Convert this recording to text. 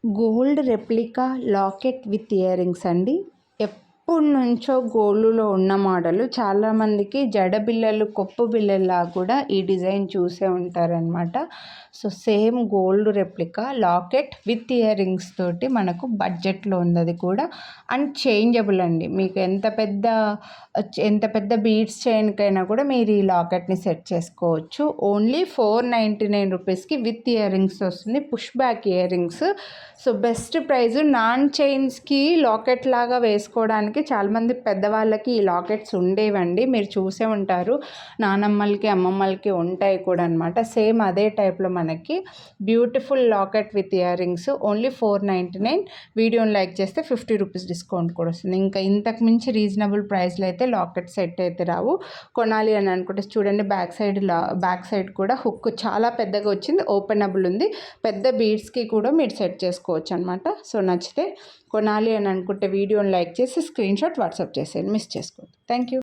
Gold replica locket with ear rings అండి. ఎప్పటి నుంచో గోల్డ్లో ఉన్న మోడలు చాలామందికి జడబిళ్ళలు కొప్పు బిళ్ళలా కూడా ఈ డిజైన్ చూసే ఉంటారనమాట. So same gold replica locket with ear rings తోటి మనకు బడ్జెట్లో ఉంది. అది కూడా అండ్ చేంజబుల్ అండి. మీకు ఎంత పెద్ద బీడ్స్ చైన్కైనా కూడా మీరు ఈ లాకెట్ని సెట్ చేసుకోవచ్చు. ఓన్లీ 499 రూపీస్కి విత్ ఇయర్ రింగ్స్ వస్తుంది. Push back ear rings. So best price. నాన్ చైన్స్కి లాకెట్ లాగా వేసుకోవడానికి చాలామంది పెద్దవాళ్ళకి ఈ లాకెట్స్ ఉండేవండి. మీరు చూసే ఉంటారు, నానమ్మలకి అమ్మమ్మలకి ఉంటాయి కూడా అనమాట. సేమ్ అదే టైప్లో మనకి beautiful locket with ear rings only 499. వీడియోని లైక్ చేస్తే 50 రూపీస్ డిస్కౌంట్ కూడా వస్తుంది. ఇంకా ఇంతకు మించి రీజనబుల్ ప్రైస్లో అయితే లాకెట్ సెట్ అయితే రావు. కొనాలి అని అనుకుంటే చూడండి, బ్యాక్ సైడ్ కూడా హుక్ చాలా పెద్దగా వచ్చింది, ఓపెనబుల్ ఉంది. పెద్ద బీడ్స్కి కూడా మీరు సెట్ చేసుకోవచ్చు అనమాట. సో నచ్చితే కొనాలి అని అనుకుంటే వీడియోని లైక్ చేసి స్క్రీన్ షాట్ వాట్సాప్ చేసేయండి, మిస్ చేసుకోండి. Thank you.